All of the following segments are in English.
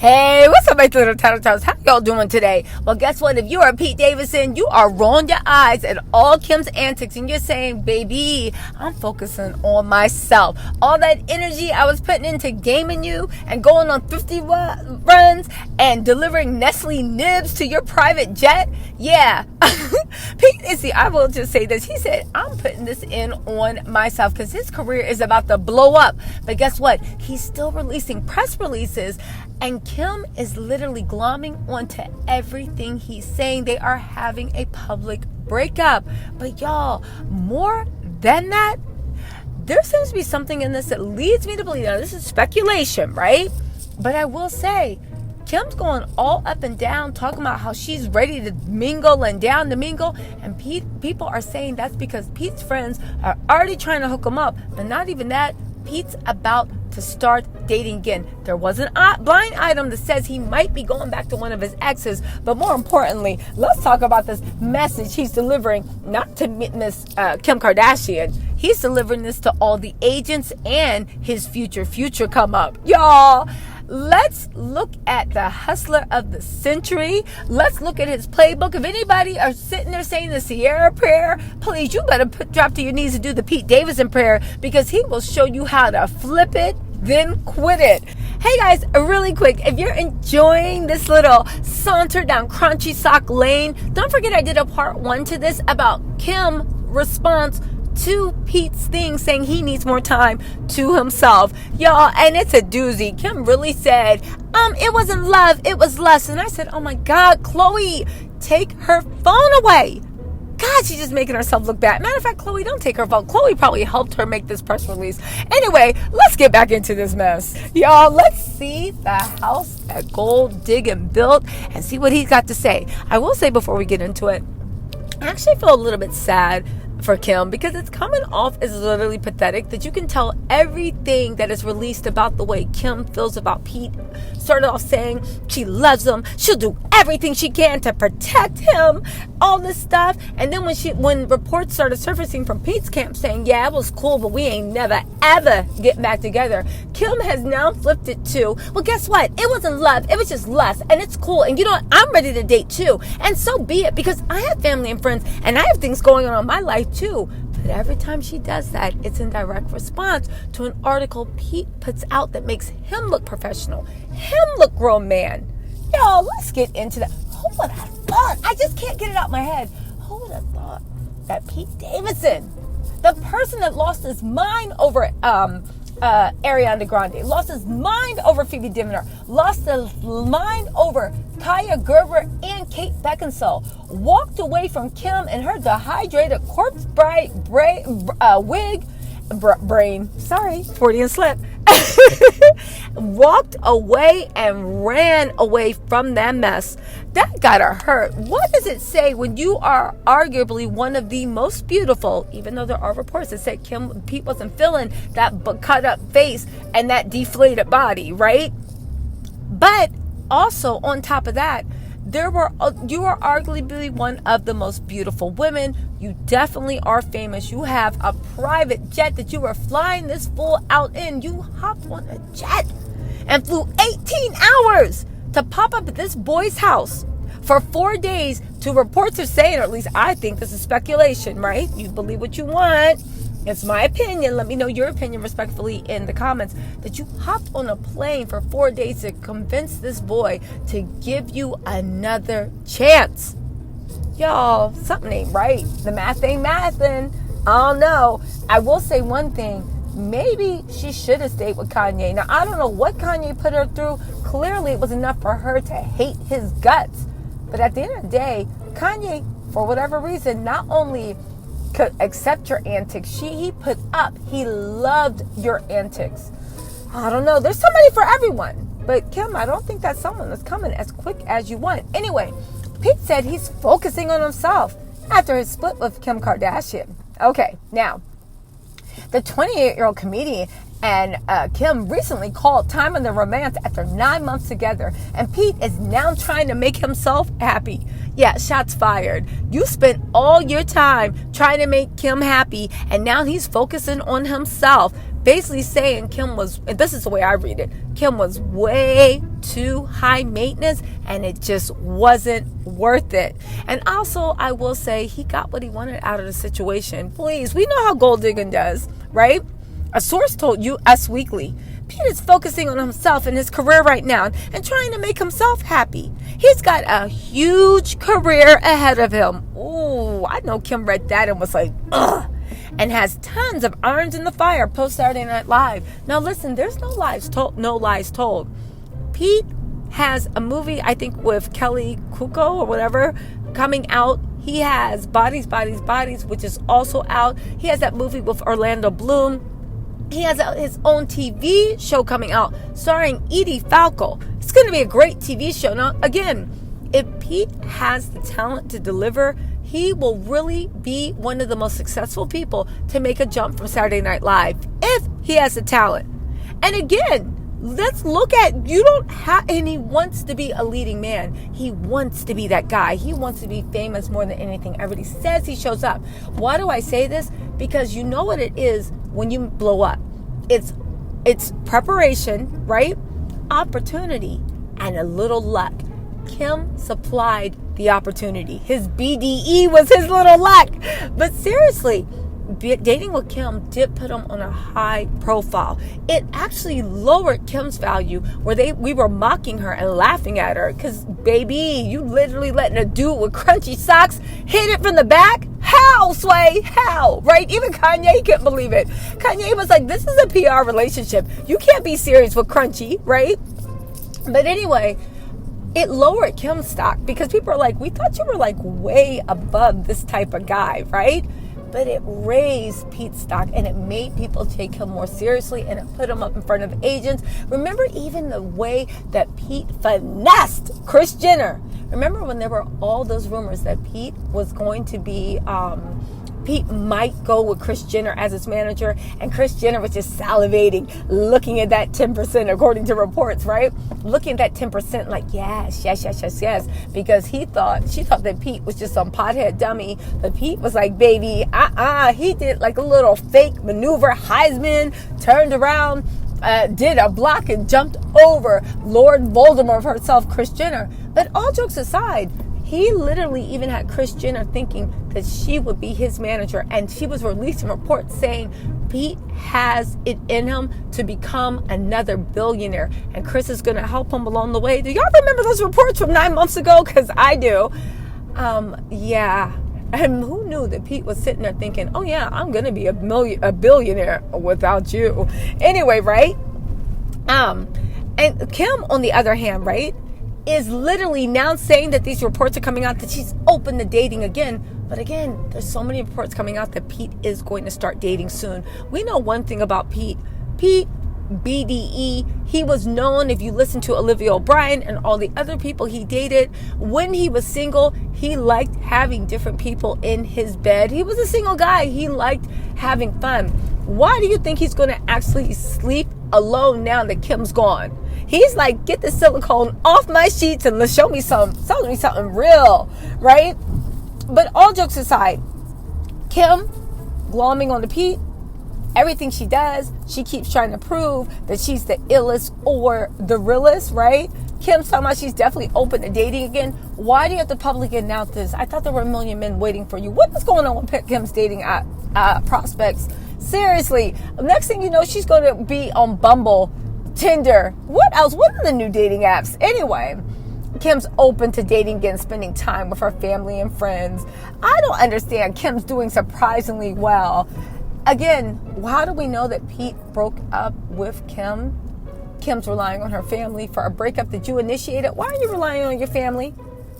Hey, what's up, my little tattletales? How y'all doing today? Well, guess what? If you are Pete Davidson, you are rolling your eyes at all Kim's antics and you're saying, baby, I'm focusing on myself. All that energy I was putting into gaming you and going on 50 runs and delivering Nestle nibs to your private jet. Yeah. Pete, see, I will just say this. He said, I'm putting this in on myself because his career is about to blow up. But guess what? He's still releasing press releases. And Kim is literally glomming onto everything he's saying. They are having a public breakup. But y'all, more than that, there seems to be something in this that leads me to believe. Now, this is speculation, right? But I will say, Kim's going all up and down, talking about how she's ready to mingle and down to mingle. And people are saying that's because Pete's friends are already trying to hook him up. But not even that. Pete's about to start dating again. There was a blind item that says he might be going back to one of his exes. But more importantly, let's talk about this message he's delivering, not to Miss Kim Kardashian. He's delivering this to all the agents and his future come up. Y'all, let's look at the hustler of the century. Let's look at his playbook. If anybody are sitting there saying the Sierra prayer, please, you better drop to your knees and do the Pete Davidson prayer, because he will show you how to flip it, then quit it. Hey guys, really quick, if you're enjoying this little saunter down crunchy sock lane, don't forget I did a part 1 to this about Kim's response to Pete's thing, saying he needs more time to himself. Y'all, and it's a doozy. Kim really said, it wasn't love, it was lust. And I said, oh my God, Khloe, take her phone away. God, she's just making herself look bad. Matter of fact, Khloe, don't take her phone. Khloe probably helped her make this press release. Anyway, let's get back into this mess. Y'all, let's see the house that Gold Diggin' built and see what he's got to say. I will say before we get into it, I actually feel a little bit sad for Kim, because it's coming off as literally pathetic that you can tell everything that is released about the way Kim feels about Pete. Started off saying she loves him, she'll do everything she can to protect him, all this stuff. And then when reports started surfacing from Pete's camp saying, yeah, it was cool, but we ain't never ever get back together, Kim has now flipped it to, well, guess what? It wasn't love, it was just lust, and it's cool. And you know what? I'm ready to date too. And so be it, because I have family and friends and I have things going on in my life too. But every time she does that, it's in direct response to an article Pete puts out that makes him look professional, him look grown man. Y'all, let's get into that. Who would have thought? I just can't get it out my head. Who would have thought that Pete Davidson, the person that lost his mind over Ariana Grande, lost his mind over Phoebe Diviner, lost his mind over Kaya Gerber and Kate Beckinsale, walked away from Kim and her dehydrated corpse brain, sorry, Freudian slip, walked away and ran away from that mess. That gotta hurt. What does it say when you are arguably one of the most beautiful, even though there are reports that say Pete wasn't feeling that cut up face and that deflated body, right? But also on top of that, you are arguably one of the most beautiful women. You definitely are famous. You have a private jet that you were flying this fool out in. You hopped on a jet and flew 18 hours to pop up at this boy's house for 4 days, to reports are saying, or at least I think this is speculation, right? You believe what you want. It's my opinion. Let me know your opinion respectfully in the comments. That you hopped on a plane for 4 days to convince this boy to give you another chance. Y'all, something ain't right. The math ain't mathin'. I don't know. I will say one thing. Maybe she should have stayed with Kanye. Now, I don't know what Kanye put her through. Clearly, it was enough for her to hate his guts. But at the end of the day, Kanye, for whatever reason, not only could accept your antics, he loved your antics. I don't know. There's somebody for everyone. But Kim, I don't think that's someone that's coming as quick as you want. Anyway, Pete said he's focusing on himself after his split with Kim Kardashian. Okay, now, the 28-year-old comedian and Kim recently called time on the romance after 9 months together. And Pete is now trying to make himself happy. Yeah, shots fired. You spent all your time trying to make Kim happy, and now he's focusing on himself. basically saying Kim was, and this is the way I read it, Kim was way too high maintenance and it just wasn't worth it. And also, I will say he got what he wanted out of the situation. Please, we know how gold digging does, right? A source told Us Weekly, Pete is focusing on himself and his career right now and trying to make himself happy. He's got a huge career ahead of him. Ooh, I know Kim read that and was like, ugh. And has tons of irons in the fire post Saturday Night Live. Now listen, there's no lies told. Pete has a movie, I think, with Kelly Kuko or whatever, coming out. He has Bodies, which is also out. He has that movie with Orlando Bloom. He has his own TV show coming out starring Edie Falco. It's going to be a great TV show. Now, again, if Pete has the talent to deliver, he will really be one of the most successful people to make a jump from Saturday Night Live if he has the talent. And again, let's look at, and he wants to be a leading man. He wants to be that guy. He wants to be famous more than anything. Everybody says he shows up. Why do I say this? Because you know what it is when you blow up. It's preparation, right? Opportunity and a little luck. Kim supplied the opportunity. His BDE was his little luck. But seriously, dating with Kim did put him on a high profile. It actually lowered Kim's value where we were mocking her and laughing at her because, baby, you literally letting a dude with crunchy socks hit it from the back? How, Sway? How? Right? Even Kanye couldn't believe it. Kanye was like, this is a PR relationship. You can't be serious with crunchy, right? But anyway, it lowered Kim's stock because people are like, we thought you were like way above this type of guy, right? But it raised Pete's stock and it made people take him more seriously and it put him up in front of agents. Remember even the way that Pete finessed Kris Jenner. Remember when there were all those rumors that Pete was going to be, Pete might go with Kris Jenner as his manager, and Kris Jenner was just salivating, looking at that 10%, according to reports, right? Looking at that 10% like, yes, because she thought that Pete was just some pothead dummy, but Pete was like, baby, he did like a little fake maneuver, Heisman, turned around, did a block and jumped over Lord Voldemort herself, Kris Jenner. But all jokes aside, he literally even had Kris Jenner thinking that she would be his manager, and she was releasing reports saying Pete has it in him to become another billionaire, and Kris is going to help him along the way. Do y'all remember those reports from 9 months ago? Because I do. Yeah. And who knew that Pete was sitting there thinking, oh yeah, I'm going to be a billionaire without you. Anyway, right? And Kim, on the other hand, right, is literally now saying that these reports are coming out that she's open to dating again. But again, there's so many reports coming out that Pete is going to start dating soon. We know one thing about Pete. Pete, BDE, he was known, if you listen to Olivia O'Brien and all the other people he dated, when he was single, he liked having different people in his bed. He was a single guy. He liked having fun. Why do you think he's going to actually sleep alone now that Kim's gone? He's like, get the silicone off my sheets and let's show me something real, right? But all jokes aside, Kim glomming on the Pete, everything she does, she keeps trying to prove that she's the illest or the realest, right? Kim's talking about she's definitely open to dating again. Why do you have to publicly announce this? I thought there were a million men waiting for you. What is going on with Kim's dating prospects? Seriously, next thing you know, she's going to be on Bumble, Tinder. What else? What are the new dating apps? Anyway, Kim's open to dating again, spending time with her family and friends. I don't understand. Kim's doing surprisingly well. Again, how do we know that Pete broke up with Kim? Kim's relying on her family for a breakup that you initiated. Why are you relying on your family?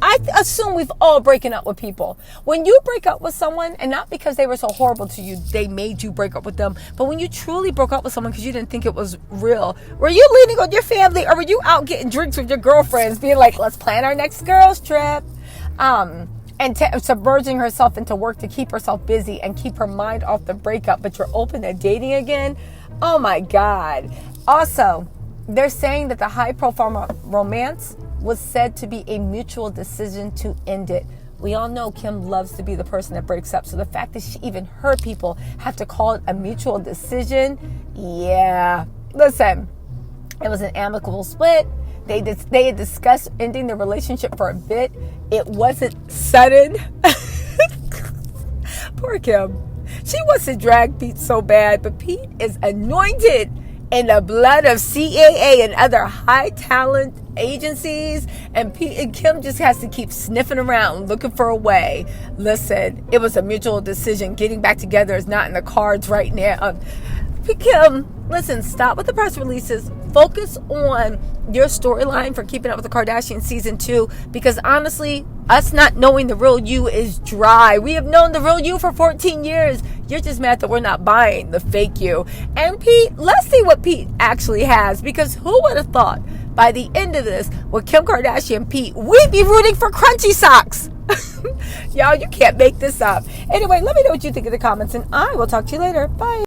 I assume we've all broken up with people. When you break up with someone, and not because they were so horrible to you, they made you break up with them, but when you truly broke up with someone because you didn't think it was real, were you leaning on your family, or were you out getting drinks with your girlfriends, being like, let's plan our next girls trip? And submerging herself into work to keep herself busy and keep her mind off the breakup, but you're open to dating again? Oh my God. Also, they're saying that the high-profile romance was said to be a mutual decision to end it. We all know Kim loves to be the person that breaks up. So the fact that her people have to call it a mutual decision, yeah. Listen, it was an amicable split. They had discussed ending the relationship for a bit. It wasn't sudden. Poor Kim. She wants to drag Pete so bad, but Pete is anointed in the blood of CAA and other high talent agencies, and Kim just has to keep sniffing around looking for a way. Listen, it was a mutual decision. Getting back together is not in the cards right now. Kim, listen, stop with the press releases. Focus on your storyline for Keeping Up with the Kardashians season 2, because honestly, us not knowing the real you is dry. We have known the real you for 14 years. You're just mad that we're not buying the fake you. And Pete, let's see what Pete actually has, because who would have thought by the end of this, with Kim Kardashian and Pete, we'd be rooting for crunchy socks. Y'all, you can't make this up. Anyway, let me know what you think in the comments, and I will talk to you later. Bye.